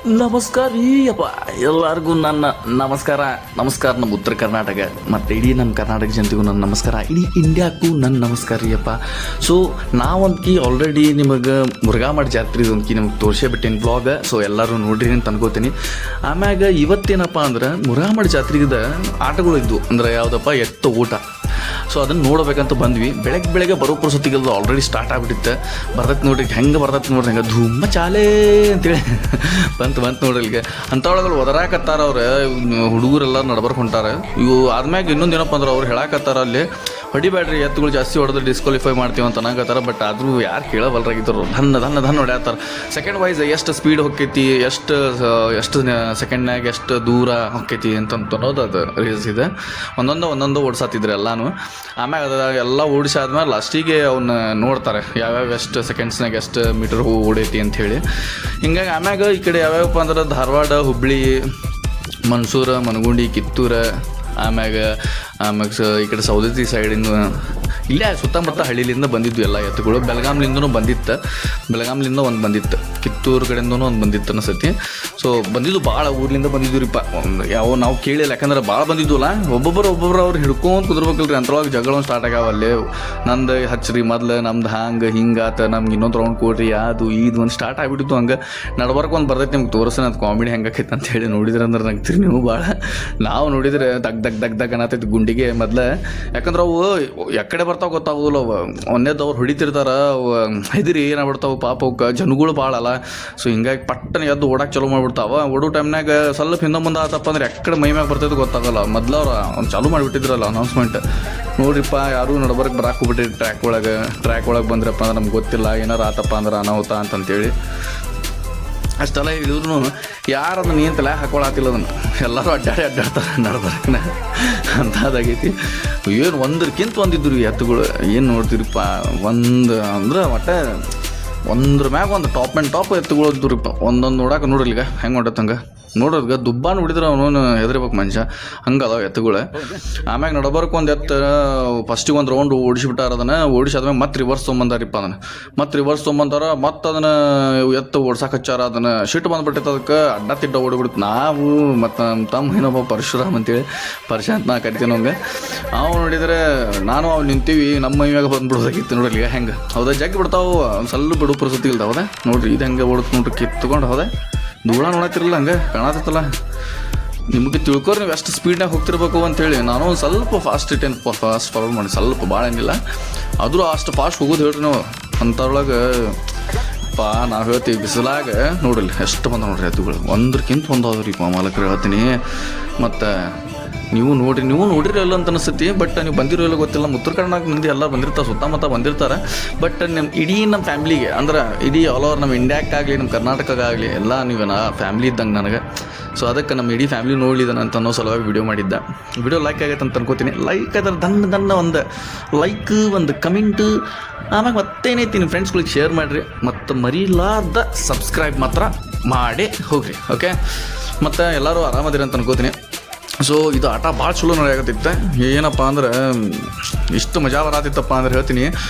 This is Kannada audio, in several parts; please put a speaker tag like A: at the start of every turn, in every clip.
A: ನಮಸ್ಕಾರ ರೀ ಅಪ್ಪ, ಎಲ್ಲರಿಗೂ ನನ್ನ ನಮಸ್ಕಾರ. ನಮ್ಮ ಉತ್ತರ ಕರ್ನಾಟಕ ಮತ್ತು ಇಡೀ ನಮ್ಮ ಕರ್ನಾಟಕ ಜನತೆಗೂ ನನ್ನ ನಮಸ್ಕಾರ, ಇಡೀ ಇಂಡಿಯಾಕ್ಕೂ ನನ್ನ ನಮಸ್ಕಾರ ರೀ ಅಪ್ಪ. ಸೊ ನಾವಂತಕಿ ಆಲ್ರೆಡಿ ನಿಮಗೆ ಮುರುಘಾಮಠ ಜಾತ್ರೆ ಒಂದ್ಕಿ ನಿಮಗೆ ತೋರಿಸೇ ಬಿಟ್ಟೇನಿ ಬ್ಲಾಗ್. ಸೊ ಎಲ್ಲರೂ ನೋಡ್ರಿ ಅಂತ ಅನ್ಕೋತೀನಿ. ಆಮ್ಯಾಗ ಇವತ್ತೇನಪ್ಪ ಅಂದ್ರೆ ಮುರುಘಾಮಠ ಜಾತ್ರೆಗಿದ ಆಟಗಳು ಇದ್ವು, ಅಂದ್ರೆ ಯಾವುದಪ್ಪ ಎತ್ತು ಊಟ. ಸೊ ಅದನ್ನು ನೋಡ್ಬೇಕಂತ ಬಂದ್ವಿ. ಬೆಳಗ್ಗೆ ಬರೋ ಪುರುಸೊತ್ತಿಗೆಲ್ಲ ಆಲ್ರೆಡಿ ಸ್ಟಾರ್ಟ್ ಆಗಿಬಿಟ್ಟಿತ್ತು. ಬರ್ತೈತೆ ನೋಡ್ರಿ ಹೆಂಗೆ ಬರ್ತೈತೆ ನೋಡ್ರಿ, ಹೆಂಗೆ ಧೂಮ ಚಾಲೇ ಅಂತೇಳಿ ಬಂತು ನೋಡ್ರಿ. ಇಲ್ಲಿಗೆ ಅಂಥೊಳಗಲ್ಲಿ ಒದರಾಕತ್ತಾರ ಅವ್ರು ಹುಡುಗರೆಲ್ಲ ನಡ್ಬರ್ಕ್ ಹೊಂಟಾರ. ಇವು ಆದ್ಮ್ಯಾಗ ಇನ್ನೊಂದು ಏನಪ್ಪ ಅಂದ್ರೆ ಅವ್ರು ಹೇಳಾಕತ್ತಾರ ಅಲ್ಲಿ ಹೊಡಿಬೇಡ್ರಿ, ಎತ್ತುಗಳು ಜಾಸ್ತಿ ಹೊಡೆದ್ರೆ ಡಿಸ್ಕ್ವಾಲಿಫೈ ಮಾಡ್ತೀವಿ ಅಂತ ಅನ್ನಕತ್ತಾರ. ಬಟ್ ಆದರೂ ಯಾರು ಕೇಳವಲ್ರಾಗಿದ್ರು, ಧನ್ ಹೊಡ್ಯಾತಾರ. ಸೆಕೆಂಡ್ ವೈಸ್ ಎಷ್ಟು ಸ್ಪೀಡ್ ಹೊಕ್ಕೈತಿ, ಎಷ್ಟು ಸೆಕೆಂಡ್ನಾಗ ಎಷ್ಟು ದೂರ ಹೊಕ್ಕೈತಿ ಅಂತ ಅನ್ನೋದು ಅದು ರೀಲ್ಸ್ ಇದೆ. ಒಂದೊಂದು ಓಡಿಸಾತಿದ್ರು ಎಲ್ಲಾನು. ಆಮ್ಯಾಗ ಎಲ್ಲ ಓಡಿಸಾದ್ಮೇಲೆ ಲಾಸ್ಟಿಗೆ ಅವನ್ನ ನೋಡ್ತಾರೆ ಯಾವ್ಯಾವ ಎಷ್ಟು ಸೆಕೆಂಡ್ಸ್ನಾಗ ಎಷ್ಟು ಮೀಟರ್ ಓಡೈತಿ ಅಂಥೇಳಿ. ಹಿಂಗಾಗಿ ಆಮ್ಯಾಗ ಈ ಕಡೆ ಯಾವ್ಯಾವಪ್ಪ ಅಂದ್ರೆ ಧಾರವಾಡ, ಹುಬ್ಬಳ್ಳಿ, ಮನ್ಸೂರು, ಮನಗುಂಡಿ, ಕಿತ್ತೂರು, ಆಮ್ಯಾಗ ಈ ಕಡೆ ಸೌದತ್ತಿ ಸೈಡಿಂದ ಇಲ್ಲೇ ಸುತ್ತಮುತ್ತ ಹಳ್ಳಿಲಿಂದ ಬಂದಿದ್ವು ಎಲ್ಲ ಎತ್ತುಗಳು. ಬೆಳಗಾಂಲಿಂದನೂ ಬೆಳಗಾಂಲಿಂದ ಒಂದು ಬಂದಿತ್ತು, ಕಿತ್ತೂರು ಕಡೆಯಿಂದನೂ ಒಂದು ಬಂದಿತ್ತು ಅನಿಸತಿ. ಸೊ ಬಂದಿದ್ದು ಭಾಳ ಊರ್ಲಿಂದ ಬಂದಿದ್ದುರಿಪ್ಪ. ಯಾವ ನಾವು ಕೇಳಿಲ್ಲ, ಯಾಕಂದ್ರೆ ಭಾಳ ಬಂದಿದ್ವಲ್ಲ. ಒಬ್ಬೊಬ್ಬರು ಅವ್ರು ಹಿಡ್ಕೊಂಡು ಕುದುರ್ಬೇಕಲ್ರಿ. ಅಂಥೊಳಗೆ ಜಗಳ ಸ್ಟಾರ್ಟ್ ಆಗ್ಯಾವಲ್ಲೇ. ನಂದು ಹಚ್ಚ್ರಿ ಮೊದ್ಲು, ನಮ್ದು ಹಿಂಗಾತ, ನಮ್ಗೆ ಇನ್ನೊಂದು ರೌಂಡ್ ಕೊಡ್ರಿ, ಅದು ಇದು ಒಂದು ಸ್ಟಾರ್ಟ್ ಆಗಿಬಿಟ್ಟಿತ್ತು. ಹಂಗೆ ನಡ್ಬರ್ಕ್ ಒಂದು ಬರ್ತೈತೆ ನಿಮ್ಗೆ ತೋರಿಸೋಣ ಅದು ಕಾಮಿಡಿ ಹೆಂಗಾಕೈತೆ ಅಂತ ಹೇಳಿ. ನೋಡಿದ್ರೆ ಅಂದ್ರೆ ನಗ್ತೀರಿ ನೀವು ಭಾಳ. ನಾವು ನೋಡಿದ್ರೆ ದಗ್ ಅನ್ನತೈತಿ ಗುಂಡಿಗೆ ಮೊದ್ಲು. ಯಾಕಂದ್ರೆ ಅವು ಎಕಡೆ ಬರ್ತಾವೆ ಗೊತ್ತಾಗೋದಿಲ್ಲ. ಅವು ಒಂದೇದವ್ರು ಹೊಡಿತಿರ್ತಾರ, ಅವು ಹೆದಿರಿ ಏನಾಗ್ಬಿಡ್ತಾವೆ ಪಾಪ. ಅವಕ್ಕೆ ಜನಗಳು ಭಾಳ ಅಲ್ಲ. ಸೊ ಹಿಂಗಾಗಿ ಪಟ್ಟನ ಎದ್ದು ಓಡಾಕ್ ಚಲೋ ಮಾಡ್ಬಿಡ್ತಾವ. ಓಡೋ ಟೈಮ್ನಾಗ ಸ್ವಲ್ಪ ಹಿಂದೆ ಮುಂದೆ ಆತಪ್ಪ ಅಂದ್ರೆ ಎಕ್ಕಡೆ ಮೈ ಮ್ಯಾಗ ಬರ್ತೈತೆ ಗೊತ್ತಾಗಲ್ಲ. ಮೊದ್ಲು ಅವ್ರು ಅವ್ನು ಚಾಲೂ ಮಾಡಿಬಿಟ್ಟಿದ್ರಲ್ಲ ಅನೌನ್ಸ್ಮೆಂಟ್. ನೋಡ್ರಿಪ್ಪ ಯಾರೂ ನಡ್ಬರ್ಕ್ ಬರಾಕ್ ಹೋಗ್ಬಿಟ್ಟಿರಿ ಟ್ರ್ಯಾಕ್ ಒಳಗೆ ಬಂದ್ರಪ್ಪ ಅಂದ್ರೆ ನಮ್ಗೆ ಗೊತ್ತಿಲ್ಲ, ಏನಾರು ಆತಪ್ಪ ಅಂದ್ರೆ ಅನಾಹುತ ಅಂತಂತೇಳಿ. ಅಷ್ಟೆಲ್ಲ ಹೇಳಿದ್ರು ಯಾರು ಅದನ್ನು ಏನು ತಲೆ ಹಾಕೊಳತ್ತಿಲ್ಲ. ಅದನ್ನು ಎಲ್ಲರೂ ಅಡ್ಡಾಡ್ತಾರೆ ನಡ್ಬರ್ಕನ ಅಂಥದ್ದಾಗೈತಿ. ಏನು ಒಂದಕ್ಕಿಂತ ಒಂದಿದ್ರು ಎತ್ತುಗಳು. ಏನು ನೋಡ್ತೀರಿಪ್ಪ, ಒಂದು ಅಂದ್ರೆ ಒಟ್ಟೆ ಒಂದ್ರ ಮ್ಯಾಗ ಒಂದು ಟಾಪ್ ಆ್ಯಂಡ್ ಟಾಪ್ ಎತ್ತುಗಳು ಇದ್ದುರಿಪ್ಪ. ಒಂದೊಂದು ನೋಡಕ್ಕೆ ನೋಡ್ರಿ ಈಗ ಹೆಂಗೆ ಹೊಂಟತ್ತಂಗೆ ನೋಡೋದ್ಗೆ ದುಬ್ಬಾನು ಹೊಡಿದ್ರೆ ಅವನು ಹೆದರ್ಬೇಕು ಮನುಷ್ಯ, ಹಂಗೆ ಅದಾವ ಎತ್ತುಗಳು. ಆಮ್ಯಾಗ ನಡ್ಬರ್ಕ್ ಒಂದು ಎತ್ತು ಫಸ್ಟಿಗೆ ಒಂದು ರೌಂಡ್ ಓಡಿಸ್ಬಿಟ್ಟಾರ. ಅದನ್ನು ಓಡಿಸಾದ್ಮೇಲೆ ಮತ್ತೆ ರಿವರ್ಸ್ ತೊಗೊಂಬಂದಾರಿಪ್ಪ. ಮತ್ತೆ ರಿವರ್ಸ್ ತೊಗೊಂಬಂದಾರ. ಮತ್ತು ಅದನ್ನು ಎತ್ತು ಓಡ್ಸಕ್ಕೆ ಹಚ್ಚಾರ. ಅದನ್ನು ಶಿಟ್ಟು ಬಂದುಬಿಟ್ಟೈತೆ, ಅದಕ್ಕೆ ಅಡ್ಡ ತಿಡ್ಡ ಓಡಿಬಿಡ್ತು. ನಾವು ಮತ್ತು ನಮ್ಮ ತಮ್ಮ ಏನಪ್ಪ ಪರಶುರಾಮ್ ಅಂತೇಳಿ ಪರ್ಶಾಂತ್ ನಾ ಕರಿತೀನಿ ಹಂಗೆ. ನಾವು ನೋಡಿದರೆ ನಾನು ಅವ್ನು ನಿಂತೀವಿ, ನಮ್ಮ ಇವಾಗ ಬಂದ್ಬಿಡೋದಾಗಿತ್ತು ನೋಡಲಿ ಹೆಂಗೆ. ಹೌದಾ ಜಗ್ಗಿ ಬಿಡ್ತಾವೆ, ಒಂದು ಸ್ವಲ್ಪ ಬಿಡು ಪರಿಸ್ಥಿತಿ ಇಲ್ದ. ಹೌದಾ ನೋಡ್ರಿ ಇದು ಹೆಂಗೆ ಓಡುತ್ತೆ ನೋಡ್ರಿ, ಕಿತ್ಕೊಂಡು. ಹೌದಾ ಧೂಳ ನೋಡತ್ತಿರಲ್ಲ, ಹಂಗೆ ಕಾಣತ್ತಲ್ಲ. ನಿಮಗೆ ತಿಳ್ಕೊರಿ ನೀವು ಎಷ್ಟು ಸ್ಪೀಡ್ನಾಗ ಹೋಗ್ತಿರ್ಬೇಕು ಅಂತೇಳಿ. ನಾನು ಒಂದು ಸ್ವಲ್ಪ ಫಾಸ್ಟ್ ಫಾರ್ವರ್ಡ್ ಮಾಡಿ, ಸ್ವಲ್ಪ ಭಾಳ ಏನಿಲ್ಲ ಆದರೂ ಅಷ್ಟು ಫಾಸ್ಟ್ ಹೋಗೋದು ಹೇಳ್ರಿ ನಾವು. ಅಂಥದ್ರೊಳಗೆ ನಾವು ಹೇಳ್ತೀವಿ ಬಿಸಿಲಾಗ ನೋಡ್ರಿ ಎಷ್ಟು ಬಂದ ನೋಡ್ರಿ ಎತ್ತುಗಳು. ಒಂದ್ರಕ್ಕಿಂತ ಒಂದು ಅದ್ರಿ ಮಾಲಕರು ಹೇಳ್ತೀನಿ. ಮತ್ತು ನೀವು ನೋಡಿರಲ್ಲ ಅಂತ ಅನಿಸ್ತೈತಿ. ಬಟ್ ನೀವು ಬಂದಿರೋಲ್ಲ ಗೊತ್ತಿಲ್ಲ. ಉತ್ತರ ಕರ್ನಾಟಕ ಮಂದಿ ಎಲ್ಲ ಬಂದಿರ್ತಾರೆ, ಸುತ್ತಮುತ್ತ ಬಂದಿರ್ತಾರೆ. ಬಟ್ ಇಡೀ ನಮ್ಮ ಫ್ಯಾಮ್ಲಿಗೆ ಅಂದ್ರೆ ಇಡೀ ಆಲ್ ಓವರ್ ನಮ್ಮ ಇಂಡಿಯಾಕ್ಕಾಗಲಿ ನಮ್ಮ ಕರ್ನಾಟಕಕ್ಕಾಗಲಿ ಎಲ್ಲ ನೀವು ಫ್ಯಾಮ್ಲಿ ಇದ್ದಂಗೆ ನನಗೆ. ಸೊ ಅದಕ್ಕೆ ನಮ್ಮ ಇಡೀ ಫ್ಯಾಮ್ಲಿ ನೋಡ್ಲಿದ್ದಾನೆ ಅಂತ ಅನ್ನೋ ಸಲುವಾಗಿ ವಿಡಿಯೋ ಮಾಡಿದ್ದೆ. ವಿಡಿಯೋ ಲೈಕ್ ಆಗೈತೆ ಅಂತ ಅನ್ಕೋತೀನಿ. ಲೈಕ್ ಅದರ ದನ್ನ ಒಂದು ಲೈಕ್, ಒಂದು ಕಮೆಂಟು, ಆಮ್ಯಾಗ ಮತ್ತೇನೈತಿ ನಿಮ್ಮ ಫ್ರೆಂಡ್ಸ್ಗಳಿಗೆ ಶೇರ್ ಮಾಡಿರಿ. ಮತ್ತು ಮರಿಲಾರ್ದ ಸಬ್ಸ್ಕ್ರೈಬ್ ಮಾತ್ರ ಮಾಡಿ ಹೋಗ್ರಿ. ಓಕೆ, ಮತ್ತು ಎಲ್ಲರೂ ಆರಾಮದಿರಿ ಅಂತ ಅನ್ಕೋತೀನಿ. ಸೊ ಇದು ಆಟ ಭಾಳ ಚಲೋ ನಡೆಯಾಗತ್ತಿತ್ತು. ಏನಪ್ಪ ಅಂದ್ರೆ ಇಷ್ಟು ಮಜಾ ಬರತ್ತಿತ್ತಪ್ಪ ಅಂದ್ರೆ ಹೇಳ್ತೀನಿ.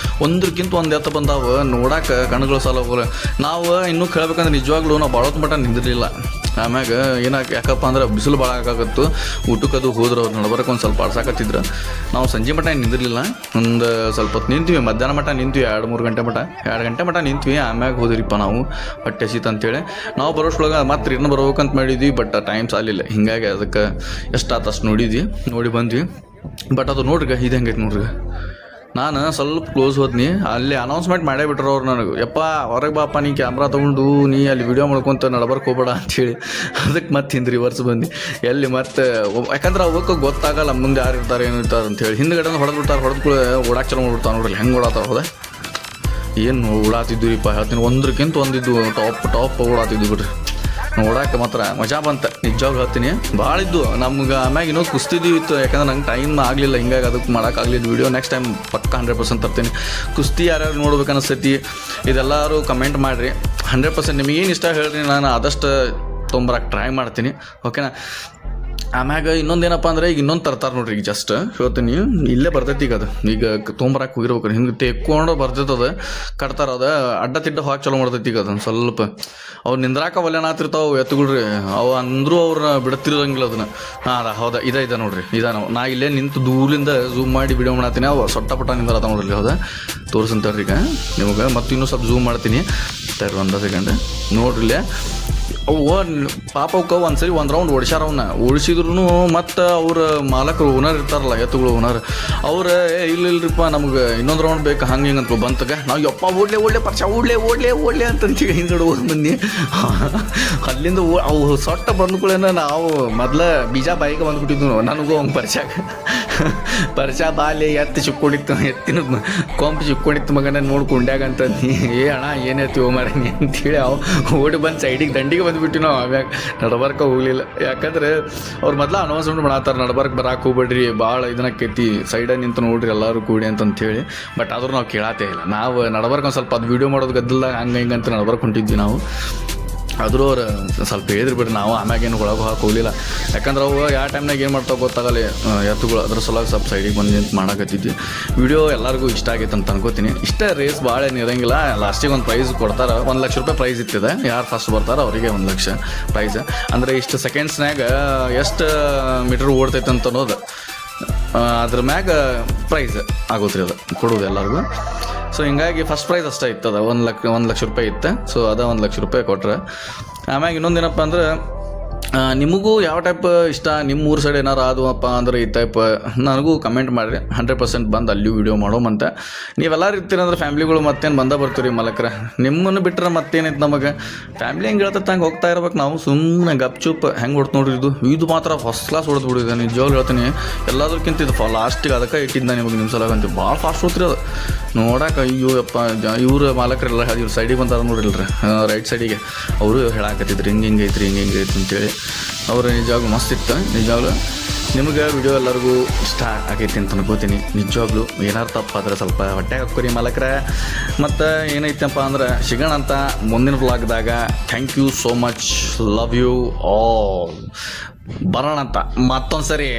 A: ಒಂದ್ರಕ್ಕಿಂತ ಒಂದು ಎತ್ತ ಬಂದಾವ ನೋಡಕ್ಕೆ ಕಣ್ಗಳು ಸಾಲ ಹೋಗಲ್ಲ. ನಾವು ಇನ್ನೂ ಕೇಳ್ಬೇಕಂದ್ರೆ ನಿಜವಾಗ್ಲೂ ನಾವು ಭಾಳ ಹೊತ್ತು ಮಟ್ಟ ನಿಂದಿರಲಿಲ್ಲ. ಆಮ್ಯಾಗ ಯಾಕಪ್ಪ ಅಂದ್ರೆ ಬಿಸಿಲು ಭಾಳ ಆಗಾಕತ್ತು. ಊಟಕ್ಕದು ಹೋದ್ರೆ ಅವ್ರು ನಡ್ಬರಕ್ಕೆ ಒಂದು ಸ್ವಲ್ಪ ಆಡ್ಸಾಕತ್ತಿದ್ರು. ನಾವು ಸಂಜೆ ಮಟ್ಟ ನಿಂದಿರಲಿಲ್ಲ, ಒಂದು ಸ್ವಲ್ಪ ಹೊತ್ತು ನಿಂತೀವಿ. ಮಧ್ಯಾಹ್ನ ಮಟ್ಟ ನಿಂತೀವಿ, 2-3 ಗಂಟೆ ಮಟ್ಟ ನಿಂತೀವಿ. ಆಮ್ಯಾಗ ಹೋದ್ರಿಪ್ಪ ನಾವು ಹೊಟ್ಟೆ ಹಸಿತ ಅಂತೇಳಿ. ನಾವು ಬರೋಷ್ಳೊಳಗೆ ಮತ್ತೆ ರಿಟರ್ನ್ ಬರ್ಬೇಕಂತ ಮಾಡಿದ್ವಿ. ಬಟ್ ಟೈಮ್ ಸಾಲಿಲ್ಲ. ಹಿಂಗಾಗಿ ಅದಕ್ಕೆ ಎಷ್ಟಾತ ಅಷ್ಟು ನೋಡಿ ಬಂದ್ವಿ. ಬಟ್ ಅದು ನೋಡ್ರಿ ಇದು ಹೆಂಗೈತೆ ನೋಡ್ರಿ. ನಾನು ಸ್ವಲ್ಪ ಕ್ಲೋಸ್ ಹೋದ್ನಿ, ಅಲ್ಲಿ ಅನೌನ್ಸ್ಮೆಂಟ್ ಮಾಡೇ ಬಿಟ್ರು ಅವ್ರು ನನಗೆ. ಯಪ್ಪ ಹೊರಗೆ ಬಾಪ, ನೀ ಕ್ಯಾಮ್ರಾ ತೊಗೊಂಡು ನೀ ಅಲ್ಲಿ ವಿಡಿಯೋ ಮಾಡ್ಕೊತ ನಡ್ಬರ್ಕ್ ಹೋಗ್ಬೇಡ ಅಂಥೇಳಿ. ಅದಕ್ಕೆ ಮತ್ತೆ ಹಿಂದೆ ರಿವರ್ಸ್ ಬಂದು ಎಲ್ಲಿ ಮತ್ತೆ, ಯಾಕಂದ್ರೆ ಅವಕ್ಕೆ ಗೊತ್ತಾಗಲ್ಲ ಮುಂದೆ ಯಾರು ಇರ್ತಾರೆ ಏನು ಇರ್ತಾರೆ ಅಂಥೇಳಿ. ಹಿಂದ್ಗಡೆ ಹೊಡೆದ್ಬಿಡ್ತಾರೆ. ಓಡಾಕ್ ಚಲೋ ಮಾಡ್ಬಿಡ್ತಾರೆ ನೋಡ್ರಿ ಹೆಂಗೆ ಓಡಾತಾರ. ಹೌದಾ ಏನು ಓಡಾತಿದ್ವಿ ಹೇಳ್ತೀನಿ. ಒಂದ್ರಕ್ಕಿಂತ ಒಂದಿದ್ದು ಟಾಪ್ ಓಡಾತಿದ್ವಿ ಬಿಡ್ರಿ. ನೋಡಕ್ಕೆ ಮಾತ್ರ ಮಜಾ ಬಂತ, ನಿಜವಾಗ್ಲೂ ಹೇಳ್ತೀನಿ. ಭಾಳ ಇದ್ದು ನಮ್ಗೆ. ಆಮ್ಯಾಗ ಇನ್ನೂ ಕುಸ್ತಿದ್ವಿ ಇತ್ತು, ಯಾಕಂದ್ರೆ ನಂಗೆ ಟೈಮ್ ಆಗಲಿಲ್ಲ. ಹಿಂಗಾಗಿ ಅದಕ್ಕೆ ಮಾಡೋಕ್ಕಾಗಲಿಲ್ಲ ವಿಡಿಯೋ. ನೆಕ್ಸ್ಟ್ ಟೈಮ್ ಪಕ್ಕ 100% ತರ್ತೀನಿ. ಕುಸ್ತಿ ಯಾರ್ಯಾರು ನೋಡ್ಬೇಕು ಅನಿಸ್ತೈತಿ ಇದೆಲ್ಲರೂ ಕಮೆಂಟ್ ಮಾಡಿರಿ. 100% ನಿಮಗೇನು ಇಷ್ಟ ಹೇಳ್ರಿ, ನಾನು ಆದಷ್ಟು ತೊಂಬರಕ್ಕೆ ಟ್ರೈ ಮಾಡ್ತೀನಿ. ಓಕೆನಾ. ಆಮ್ಯಾಗ ಇನ್ನೊಂದೇನಪ್ಪ ಅಂದ್ರೆ ಈಗ ಇನ್ನೊಂದು ತರ್ತಾರೆ ನೋಡ್ರಿ. ಈಗ ಜಸ್ಟ್ ಹೇಳ್ತೀನಿ, ಇಲ್ಲೇ ಬರ್ತೈತಿ ಈಗ ಅದು. ಈಗ ತೊಗೊಂಬರಕ್ಕೆ ಹೋಗಿರ್ಬೇಕು, ಹಿಂಗೆ ತೆಕ್ಕೊಂಡು ಬರ್ತೈತದ, ಕಟ್ತಾರ ಅದ ಅಡ್ಡ ತಿಡ್ಡ ಹಾಕಿ ಚಲೋ ಮಾಡ್ತೈತಿ ಈಗ ಅದನ್ನು ಸ್ವಲ್ಪ. ಅವು ನಿಂದ್ರಾಕ ಒಲೆನಾತಿರ್ತಾವೆ ಎತ್ತುಗಳ್ರಿ, ಅವು ಅಂದ್ರೂ ಅವ್ರನ್ನ ಬಿಡ್ತಿರಂಗಿಲ್ಲ ಅದನ್ನ. ಹಾಂ ಹೌದಾ, ಇದೆ ನೋಡ್ರಿ, ನಾವು ನಾ ಇಲ್ಲೇ ನಿಂತು ದೂರದಿಂದ ಝೂಮ್ ಮಾಡಿ ವಿಡಿಯೋ ಮಾಡತ್ತೀನಿ. ಅವು ಸೊಟ್ಟ ಪಟ್ಟ ನಿಂದ್ರತ ನೋಡ್ರಿ. ಹೌದಾ, ತೋರಿಸಂತಾರ್ರಿ ಈಗ ನಿಮಗೆ. ಮತ್ತು ಇನ್ನೂ ಸ್ವಲ್ಪ ಝೂಮ್ ಮಾಡ್ತೀನಿ ತರ್ರಿ, 1 ಸೆಕೆಂಡ್ ನೋಡ್ರಿ. ಇಲ್ಲೇ ಅವು ಪಾಪ ಅವಕ್ಕೆ ಒಂದ್ಸರಿ ಒಂದು ರೌಂಡ್ ಓಡಿಸ್ಯಾರ. ಅವನ್ನ ಓಡಿಸಿದ್ರು ಮತ್ತು ಅವ್ರ ಮಾಲಕರು ಓನರ್ ಇರ್ತಾರಲ್ಲ, ಎತ್ತುಗಳು ಓನರ್, ಅವ್ರು ಇಲ್ಲರಿಪ್ಪ ನಮ್ಗೆ ಇನ್ನೊಂದು ರೌಂಡ್ ಬೇಕು ಹಂಗೆ ಹಿಂಗೆ ಅಂತ ಬಂತಗ. ನಾವು ಯಪ್ಪ ಓಡ್ಲೆ ಪರಿಚಯ ಓಡ್ಲೆ ಅಂತಂತೀವಿ. ಹಿಂದ್ಗಡೆ ಹೋಗಿ ಬನ್ನಿ ಅಲ್ಲಿಂದ ಅವು ಸೊಟ್ಟ ಬಂದ್ಗಳೇನ ನಾವು ಮೊದ್ಲು ಬೀಜ ಬಾಯಿಗೆ ಬಂದ್ಬಿಟ್ಟಿದ್ವು. ನನಗೂ ಹಂಗೆ ಪರಿಚಯ ಬಾಲಿ ಚಿಕ್ಕೊಂಡಿತ್ತು, ಎತ್ತಿನ ಕೊಂಪು ಚಿಕ್ಕೊಂಡಿತ್ತು ಮಗನ ನೋಡ್ಕೊಂಡ್ಯಾಗ ಅಂತಂದು. ಅಣ್ಣ ಏನೇತೀವೋ ಮಾರನಿ ಅಂತೇಳಿ ಅವು ಓಡಿ ಬಂದು ಸೈಡಿಗೆ ದಂಡಿಗೆ ಬಂದುಬಿಟ್ಟು ನಾವು ಆಮ್ಯಾಗ ನಡ್ಬಾರ್ಕ ಹೋಗ್ಲಿಲ್ಲ. ಯಾಕಂದ್ರೆ ಅವ್ರು ಮೊದಲು ಅನೌನ್ಸ್ಮೆಂಟ್ ಮಾಡತ್ತಾರ, ನಡ್ಬಾರ್ಕ್ ಬರಾಕ್ ಹೋಗ್ಬೇಡ್ರಿ, ಭಾಳ ಇದನ್ನಕ್ಕೈತಿ, ಸೈಡಾಗ ನಿಂತು ನೋಡ್ರಿ ಎಲ್ಲರೂ ಕೂಡಿ ಅಂತಂತೇಳಿ. ಬಟ್ ಆದ್ರೂ ನಾವು ಕೇಳತ್ತೇ ಇಲ್ಲ. ನಾವು ನಡ್ಬಾರ್ಕ್ ಒಂದು ಸ್ವಲ್ಪ ಅದು ವೀಡಿಯೋ ಮಾಡೋದು ಗದ್ದಲ್ದಾಗ ಹಂಗೆ ಹಿಂಗೆ ಅಂತ ನಡ್ಬಾರ್ಕ್ ಹೊಂಟಿದ್ವಿ ನಾವು. ಆದರೂ ಅವ್ರು ಸ್ವಲ್ಪ ಹೇಳಿದ್ರು ಬಿಡ್ರಿ, ನಾವು ಆಮ್ಯಾಗೇನು ಒಳಗೆ ಹಾಕಿ ಹೋಗಲಿಲ್ಲ. ಯಾಕಂದ್ರೆ ಅವು ಯಾವ ಟೈಮ್ನಾಗ ಏನು ಮಾಡ್ತಾವೆ ಗೊತ್ತಾಗಲ್ಲ ಎತ್ತುಗಳು. ಅದ್ರ ಸಲುವಾಗಿ ಸ್ವಲ್ಪ ಸೈಡಿಗೆ ಬಂದು ನಿಂತು ಮಾಡಕತ್ತಿದ್ವಿ. ವಿಡಿಯೋ ಎಲ್ಲರಿಗೂ ಇಷ್ಟ ಆಗೈತೆ ಅಂತ ಅನ್ಕೋತೀನಿ. ಇಷ್ಟ ರೇಸ್ ಭಾಳ ಏನು ಇರೋಂಗಿಲ್ಲ. ಲಾಸ್ಟಿಗೆ ಒಂದು ಪ್ರೈಸ್ ಕೊಡ್ತಾರೆ, 1 ಲಕ್ಷ ರೂಪಾಯಿ ಪ್ರೈಸ್ ಇತ್ತಿದೆ. ಯಾರು ಫಸ್ಟ್ ಬರ್ತಾರೋ ಅವರಿಗೆ 1 ಲಕ್ಷ ಪ್ರೈಸ್. ಅಂದರೆ ಇಷ್ಟು ಸೆಕೆಂಡ್ಸ್ನಾಗ ಎಷ್ಟು ಮೀಟ್ರ್ ಓಡ್ತೈತೆ ಅಂತ ಅನ್ನೋದು ಅದ್ರ ಮ್ಯಾಗ ಪ್ರೈಸ್ ಆಗೋತ್ರಿ, ಅದು ಕೊಡೋದು ಎಲ್ಲರಿಗೂ. ಸೊ ಹಿಂಗಾಗಿ ಫಸ್ಟ್ ಪ್ರೈಸ್ ಅಷ್ಟೇ ಇತ್ತದ, 1 ಲಕ್ಷ ರೂಪಾಯಿ ಇತ್ತು. ಸೊ ಅದ 1 ಲಕ್ಷ ರೂಪಾಯಿ ಕೊಟ್ರೆ. ಆಮ್ಯಾಗ ಇನ್ನೊಂದೇನಪ್ಪ ಅಂದ್ರೆ, ನಿಮಗೂ ಯಾವ ಟೈಪ್ ಇಷ್ಟ, ನಿಮ್ಮ ಊರು ಸೈಡ್ ಏನಾರು ಆದವಪ್ಪ ಅಂದ್ರೆ ಈ ಟೈಪ್ ನನಗೂ ಕಮೆಂಟ್ ಮಾಡಿರಿ. 100% ಬಂದು ಅಲ್ಲಿಯೂ ವಿಡಿಯೋ ಮಾಡೋಮಂತ. ನೀವೆಲ್ಲರೂ ಇರ್ತೀರಂದ್ರೆ ಫ್ಯಾಮ್ಲಿಗಳು ಮತ್ತೇನು ಬಂದ ಬರ್ತೀವಿ ರೀ ಮಲಕ್ರ. ನಿಮ್ಮನ್ನು ಬಿಟ್ಟರೆ ಮತ್ತೇನೈತೆ ನಮಗೆ. ಫ್ಯಾಮ್ಲಿ ಹೆಂಗೆ ಹೇಳ್ತೈತೆ ಹಂಗೆ ಹೋಗ್ತಾ ಇರ್ಬೇಕು ನಾವು. ಸುಮ್ಮನೆ ಗಪ್ಚುಪ್ ಹೆಂಗೆ ಹೊಡ್ತು ನೋಡ್ರಿ. ಇದು ಮಾತ್ರ ಫಸ್ಟ್ ಕ್ಲಾಸ್ ಹೊಡೆದು ಬಿಡಿದೆ, ನಿಜವಾಗ್ಲೂ ಹೇಳ್ತೀನಿ. ಎಲ್ಲದಕ್ಕಿಂತ ಇದು ಲಾಸ್ಟಿಗೆ ಅದಕ್ಕೆ ಇಟ್ಟಿದ್ದ ನಿಮಗೆ ನಿಮ್ಮ ಸಲ ಅಂತ. ಭಾಳ ಫಾಸ್ಟ್ ಹೋಗ್ತೀರಿ ಅದು ನೋಡಕ್ಕೆ. ಅಯ್ಯೋ ಯಪ್ಪ, ಇವ್ರು ಮಾಲಕರೆಲ್ಲ ಇವ್ರು ಸೈಡಿಗೆ ಬಂದಾರ ನೋಡಿಲ್ರಿ, ರೈಟ್ ಸೈಡಿಗೆ. ಅವರು ಹೇಳಾಕತ್ತಿದ್ರು ಹಿಂಗೆ ಐತ್ರಿ ಅಂತೇಳಿ. ಅವರು ನಿಜವಾಗ್ಲೂ ಮಸ್ತ್ ಇತ್ತು. ನಿಜವಾಗ್ಲೂ ನಿಮಗೆ ವಿಡಿಯೋ ಎಲ್ಲರಿಗೂ ಇಷ್ಟ ಆಗೈತಿ ಅಂತ ಅನ್ಕೋತೀನಿ. ನಿಜವಾಗ್ಲೂ ಏನಾರು ತಪ್ಪಾದ್ರೆ ಸ್ವಲ್ಪ ಹೊಟ್ಟೆಗೆ ಹಾಕೋರಿ ಮಾಲಕರೇ. ಮತ್ತು ಏನೈತಪ್ಪ ಅಂದ್ರೆ ಸಿಗೋಣ ಅಂತ ಮುಂದಿನ ವ್ಲಾಗ್ದಾಗ. Thank you so much, love you all. ಬರೋಣ ಅಂತ ಮತ್ತೊಂದು ಸರಿ.